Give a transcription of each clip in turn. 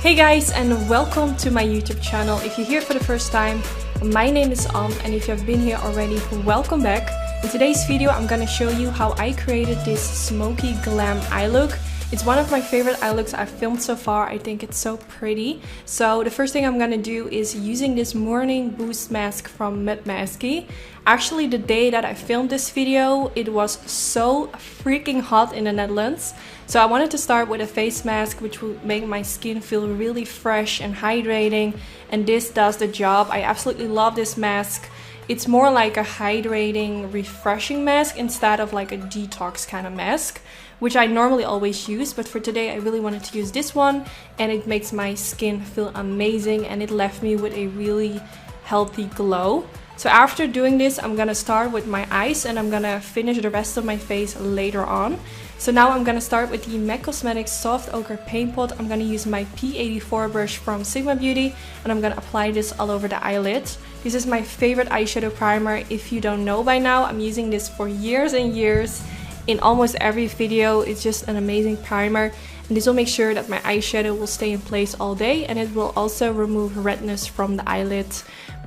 Hey guys, and welcome to my YouTube channel. If you're here for the first time, my name is Anne, and if you have been here already, welcome back. In today's video I'm gonna show you how I created this smoky glam eye look. It's one of my favorite eye looks I've filmed so far. I think it's so pretty. So the first thing I'm gonna do is using this morning boost mask from Masky. Actually, the day that I filmed this video, it was so freaking hot in the Netherlands. So I wanted to start with a face mask which would make my skin feel really fresh and hydrating, and this does the job. I absolutely love this mask. It's more like a hydrating, refreshing mask instead of like a detox kind of mask, which I normally always use, but for today I really wanted to use this one, and it makes my skin feel amazing and it left me with a really healthy glow. So after doing this, I'm gonna start with my eyes and I'm gonna finish the rest of my face later on. So now I'm gonna start with the MAC Cosmetics Soft Ochre Paint Pot. I'm gonna use my P84 brush from Sigma Beauty and I'm gonna apply this all over the eyelid. This is my favorite eyeshadow primer. If you don't know by now, I'm using this for years and years. In almost every video, it's just an amazing primer. And this will make sure that my eyeshadow will stay in place all day, and it will also remove redness from the eyelid.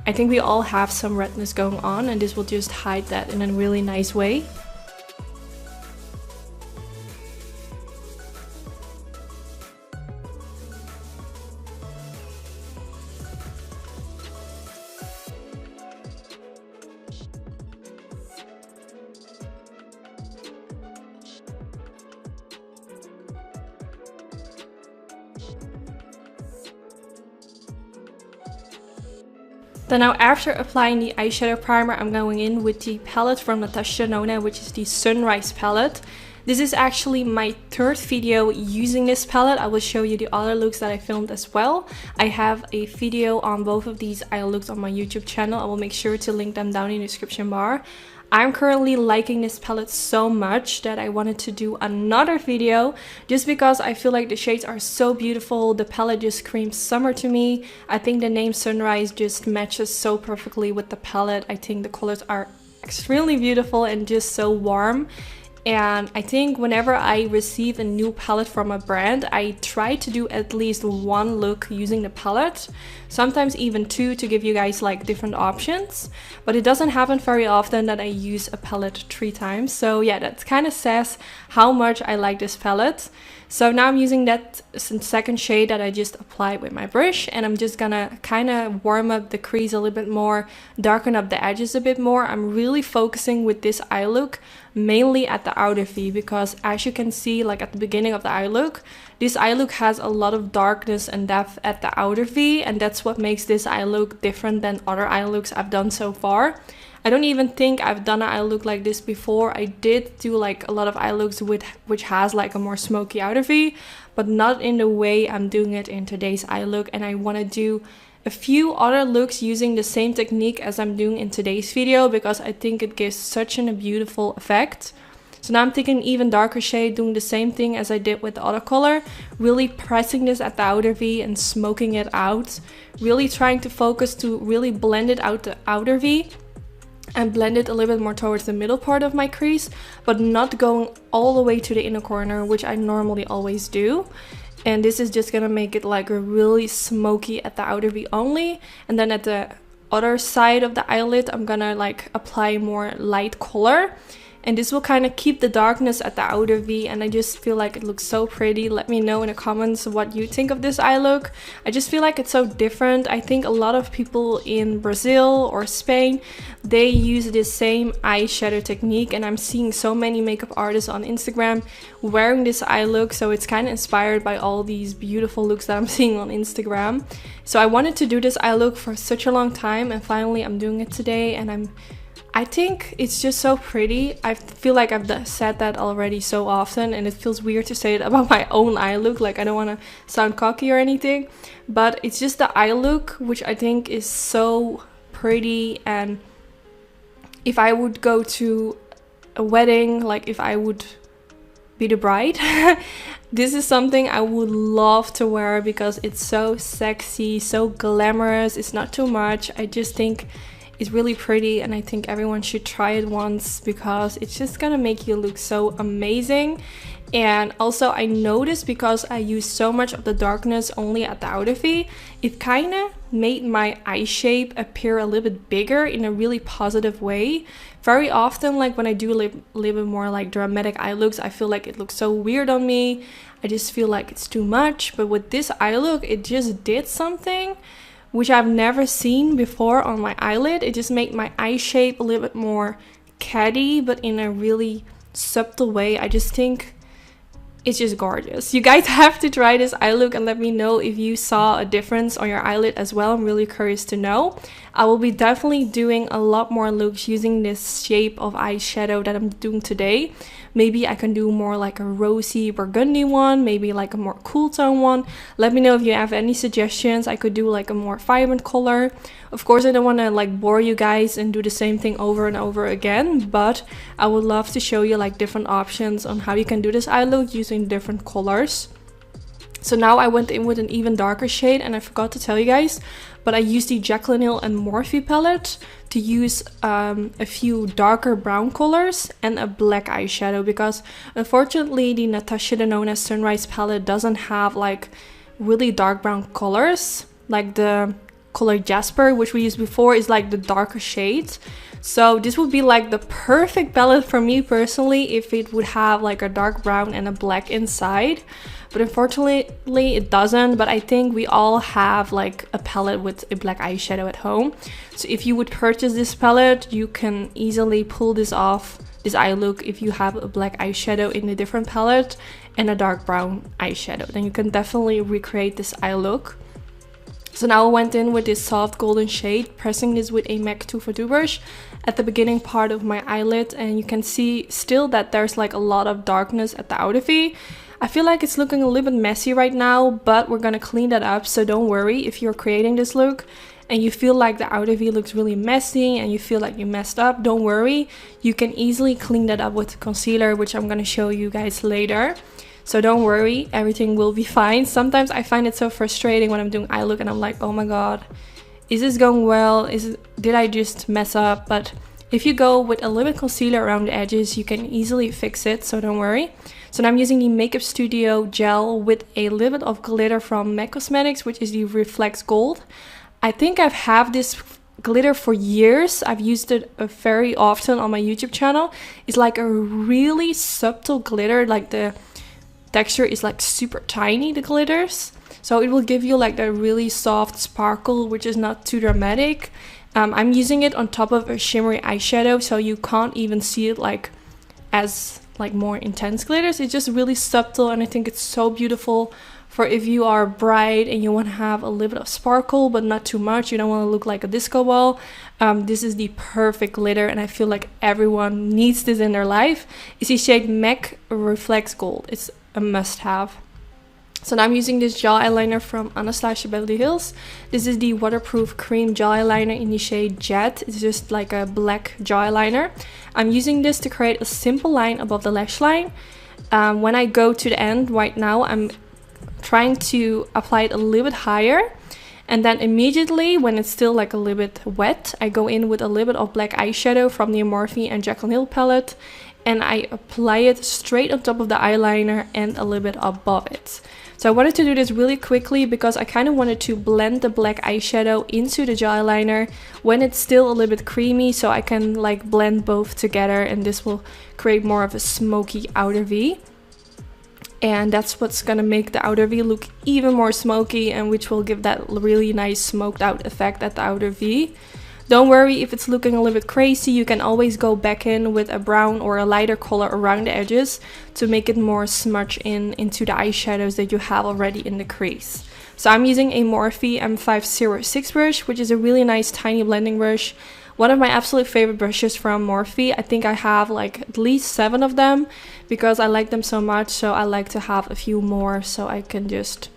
I think we all have some redness going on, and this will just hide that in a really nice way. Then now, after applying the eyeshadow primer, I'm going in with the palette from Natasha Denona, which is the Sunrise palette. This is actually my third video using this palette. I will show you the other looks that I filmed as well. I have a video on both of these eye looks on my YouTube channel. I will make sure to link them down in the description bar. I'm currently liking this palette so much that I wanted to do another video just because I feel like the shades are so beautiful. The palette just screams summer to me. I think the name Sunrise just matches so perfectly with the palette. I think the colors are extremely beautiful and just so warm. And I think whenever I receive a new palette from a brand, I try to do at least one look using the palette. Sometimes even two, to give you guys like different options. But it doesn't happen very often that I use a palette 3 times. So yeah, that kind of says how much I like this palette. So now I'm using that second shade that I just applied with my brush, and I'm just gonna kind of warm up the crease a little bit more, darken up the edges a bit more. I'm really focusing with this eye look mainly at the outer V, because as you can see, like at the beginning of the eye look, this eye look has a lot of darkness and depth at the outer V, and that's what makes this eye look different than other eye looks I've done so far. I don't even think I've done an eye look like this before. I did do like a lot of eye looks which has like a more smoky outer V, but not in the way I'm doing it in today's eye look. And I want to do a few other looks using the same technique as I'm doing in today's video, because I think it gives such a beautiful effect. So now I'm taking an even darker shade, doing the same thing as I did with the other color, really pressing this at the outer V and smoking it out, really trying to focus to really blend it out the outer V and blend it a little bit more towards the middle part of my crease, but not going all the way to the inner corner, which I normally always do. And this is just gonna make it like a really smoky at the outer V only. And then at the other side of the eyelid, I'm gonna like apply more light color. And this will kind of keep the darkness at the outer V, and I just feel like it looks so pretty. Let me know in the comments what you think of this eye look. I just feel like it's so different. I think a lot of people in Brazil or Spain, they use this same eyeshadow technique, and I'm seeing so many makeup artists on Instagram wearing this eye look, so it's kind of inspired by all these beautiful looks that I'm seeing on Instagram. So I wanted to do this eye look for such a long time, and finally I'm doing it today, and I think it's just so pretty. I feel like I've said that already so often, and it feels weird to say it about my own eye look. Like, I don't want to sound cocky or anything, but it's just the eye look which I think is so pretty. And if I would go to a wedding, like if I would be the bride, this is something I would love to wear because it's so sexy, so glamorous. It's not too much. I just think It's really pretty, and I think everyone should try it once because it's just gonna make you look so amazing. And also I noticed because I used so much of the darkness only at the outer V, it kind of made my eye shape appear a little bit bigger in a really positive way. Very often, like when I do a little bit more like dramatic eye looks, I feel like it looks so weird on me. I just feel like it's too much. But with this eye look, it just did something which I've never seen before on my eyelid. It just made my eye shape a little bit more catty, but in a really subtle way. I just think it's just gorgeous. You guys have to try this eye look and let me know if you saw a difference on your eyelid as well. I'm really curious to know. I will be definitely doing a lot more looks using this shape of eyeshadow that I'm doing today. Maybe I can do more like a rosy burgundy one, maybe like a more cool tone one. Let me know if you have any suggestions. I could do like a more vibrant color. Of course, I don't want to like bore you guys and do the same thing over and over again, but I would love to show you like different options on how you can do this eye look using different colors. So now I went in with an even darker shade, and I forgot to tell you guys, but I used the Jaclyn Hill and Morphe palette to use a few darker brown colors and a black eyeshadow, because unfortunately the Natasha Denona Sunrise palette doesn't have like really dark brown colors. Like the color Jasper, which we used before, is like the darker shade. So this would be like the perfect palette for me personally if it would have like a dark brown and a black inside. But unfortunately it doesn't. But I think we all have like a palette with a black eyeshadow at home. So if you would purchase this palette, you can easily pull this off, this eye look, if you have a black eyeshadow in a different palette and a dark brown eyeshadow. Then you can definitely recreate this eye look. So now I went in with this soft golden shade, pressing this with a MAC 242 brush at the beginning part of my eyelid, and you can see still that there's like a lot of darkness at the outer V. I feel like it's looking a little bit messy right now, but we're gonna clean that up, so don't worry if you're creating this look and you feel like the outer V looks really messy and you feel like you messed up. Don't worry, you can easily clean that up with concealer, which I'm gonna show you guys later. So don't worry, everything will be fine. Sometimes I find it so frustrating when I'm doing eye look and I'm like, oh my god, is this going well? Did I just mess up? But if you go with a little bit concealer around the edges, you can easily fix it, so don't worry. So now I'm using the Makeup Studio gel with a little bit of glitter from MAC Cosmetics, which is the Reflex Gold. I think I've had this glitter for years. I've used it very often on my YouTube channel. It's like a really subtle glitter, like the texture is like super tiny, the glitters, so it will give you like a really soft sparkle, which is not too dramatic. I'm using it on top of a shimmery eyeshadow, so you can't even see it like as like more intense glitters. It's just really subtle, and I think it's so beautiful for if you are bright and you want to have a little bit of sparkle but not too much. You don't want to look like a disco ball. This is the perfect glitter, and I feel like everyone needs this in their life. It's the shade MAC Reflex Gold. It's a must-have. So now I'm using this gel eyeliner from Anastasia Beverly Hills. This is the waterproof cream gel eyeliner in the shade Jet. It's just like a black gel eyeliner. I'm using this to create a simple line above the lash line. When I go to the end right now, I'm trying to apply it a little bit higher, and then immediately when it's still like a little bit wet, I go in with a little bit of black eyeshadow from the Morphe and Jaclyn Hill palette, and I apply it straight on top of the eyeliner and a little bit above it. So I wanted to do this really quickly because I kind of wanted to blend the black eyeshadow into the gel eyeliner when it's still a little bit creamy, so I can like blend both together, and this will create more of a smoky outer V. And that's what's gonna make the outer V look even more smoky, and which will give that really nice smoked out effect at the outer V. Don't worry if it's looking a little bit crazy, you can always go back in with a brown or a lighter color around the edges to make it more smudge into the eyeshadows that you have already in the crease. So I'm using a Morphe M506 brush, which is a really nice tiny blending brush. One of my absolute favorite brushes from Morphe. I think I have like at least 7 of them because I like them so much, so I like to have a few more so I can just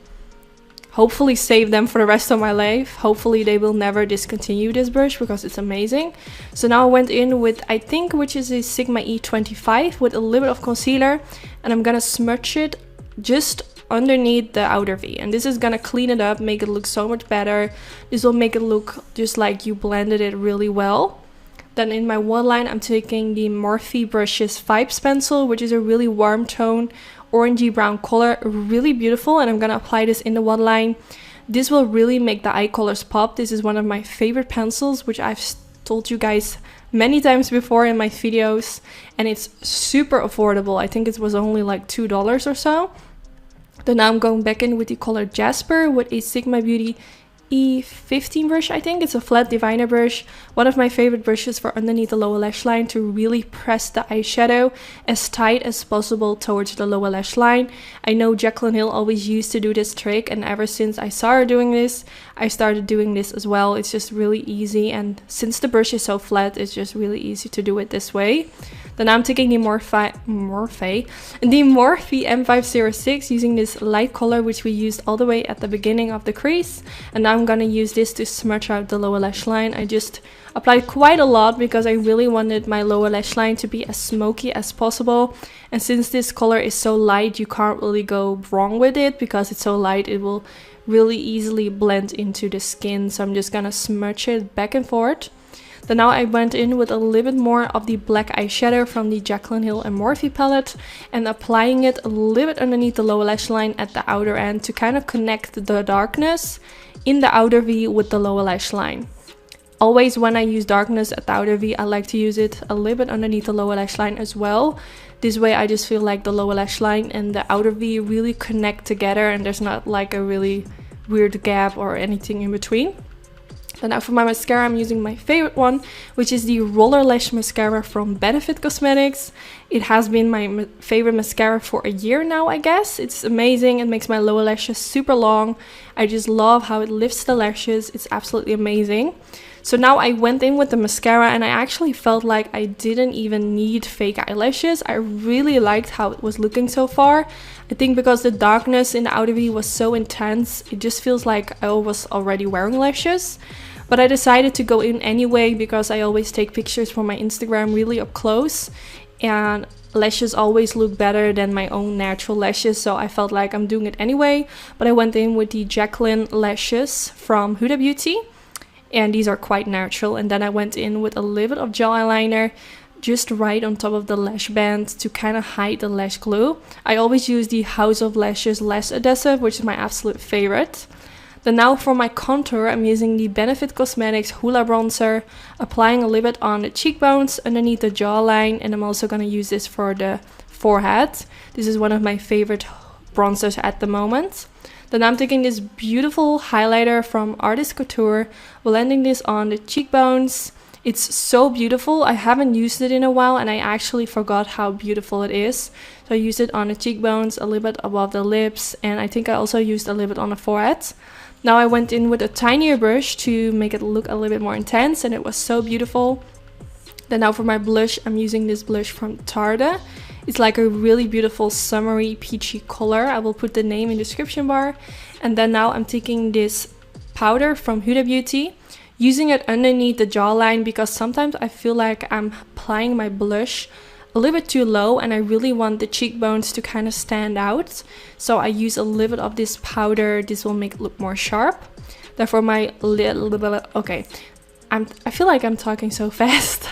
hopefully save them for the rest of my life. Hopefully they will never discontinue this brush because it's amazing. So now I went in with, I think, which is a Sigma E25 with a little bit of concealer, and I'm gonna smudge it just underneath the outer V, and this is gonna clean it up, make it look so much better. This will make it look just like you blended it really well. Then in my waterline, I'm taking the Morphe Brushes Vibes pencil, which is a really warm tone orangey brown color, really beautiful, and I'm gonna apply this in the waterline. This will really make the eye colors pop. This is one of my favorite pencils, which I've told you guys many times before in my videos, and it's super affordable. I think it was only like $2 or so. Then now I'm going back in with the color Jasper with a Sigma Beauty E15 brush. I think it's a flat diviner brush, one of my favorite brushes for underneath the lower lash line, to really press the eyeshadow as tight as possible towards the lower lash line. I know Jaclyn Hill always used to do this trick, and ever since I saw her doing this, I started doing this as well. It's just really easy, and since the brush is so flat, it's just really easy to do it this way. Then I'm taking the Morphe M506 using this light color, which we used all the way at the beginning of the crease. And now I'm gonna use this to smudge out the lower lash line. I just applied quite a lot because I really wanted my lower lash line to be as smoky as possible. And since this color is so light, you can't really go wrong with it because it's so light. It will really easily blend into the skin. So I'm just gonna smudge it back and forth. Then now I went in with a little bit more of the black eyeshadow from the Jaclyn Hill and Morphe palette and applying it a little bit underneath the lower lash line at the outer end to kind of connect the darkness in the outer V with the lower lash line. Always when I use darkness at the outer V, I like to use it a little bit underneath the lower lash line as well. This way I just feel like the lower lash line and the outer V really connect together and there's not like a really weird gap or anything in between. And now for my mascara, I'm using my favorite one, which is the Roller Lash Mascara from Benefit Cosmetics. It has been my favorite mascara for a year now, I guess. It's amazing. It makes my lower lashes super long. I just love how it lifts the lashes. It's absolutely amazing. So now I went in with the mascara and I actually felt like I didn't even need fake eyelashes. I really liked how it was looking so far. I think because the darkness in the outer V was so intense, it just feels like I was already wearing lashes. But I decided to go in anyway because I always take pictures for my Instagram really up close. And lashes always look better than my own natural lashes, so I felt like I'm doing it anyway. But I went in with the Jaclyn lashes from Huda Beauty. And these are quite natural. And then I went in with a little bit of gel eyeliner just right on top of the lash band to kind of hide the lash glue. I always use the House of Lashes Lash Adhesive, which is my absolute favorite. Then now for my contour, I'm using the Benefit Cosmetics Hoola Bronzer, applying a little bit on the cheekbones underneath the jawline, and I'm also going to use this for the forehead. This is one of my favorite bronzers at the moment. Then I'm taking this beautiful highlighter from Artist Couture, blending this on the cheekbones. It's so beautiful. I haven't used it in a while and I actually forgot how beautiful it is. So I used it on the cheekbones, a little bit above the lips, and I think I also used a little bit on the forehead. Now I went in with a tinier brush to make it look a little bit more intense, and it was so beautiful. Then now for my blush, I'm using this blush from Tarte. It's like a really beautiful summery peachy color. I will put the name in the description bar. And then now I'm taking this powder from Huda Beauty, using it underneath the jawline because sometimes I feel like I'm applying my blush a little bit too low and I really want the cheekbones to kind of stand out. So I use a little bit of this powder. This will make it look more sharp. Therefore my little bit, okay, I feel like I'm talking so fast.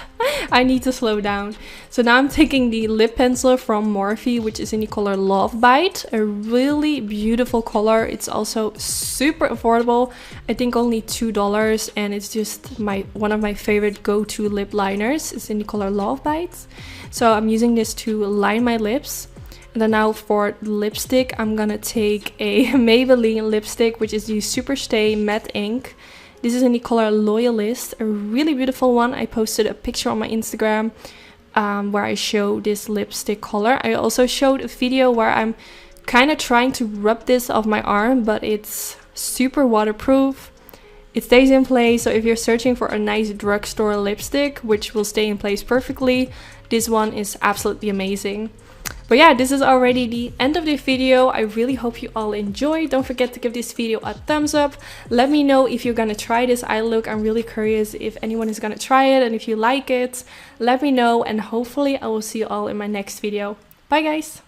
I need to slow down. So now I'm taking the lip pencil from Morphe, which is in the color Love Bite, a really beautiful color. It's also super affordable. I think only $2, and it's just one of my favorite go-to lip liners. It's in the color Love Bite. So I'm using this to line my lips. And then now for lipstick, I'm gonna take a Maybelline lipstick, which is the Superstay Matte Ink. This is in the color Loyalist, a really beautiful one. I posted a picture on my Instagram where I show this lipstick color. I also showed a video where I'm kind of trying to rub this off my arm, but it's super waterproof. It stays in place, so if you're searching for a nice drugstore lipstick, which will stay in place perfectly, this one is absolutely amazing. But yeah, this is already the end of the video. I really hope you all enjoyed. Don't forget to give this video a thumbs up. Let me know if you're gonna try this eye look. I'm really curious if anyone is gonna try it, and if you like it, let me know, and hopefully I will see you all in my next video. Bye guys!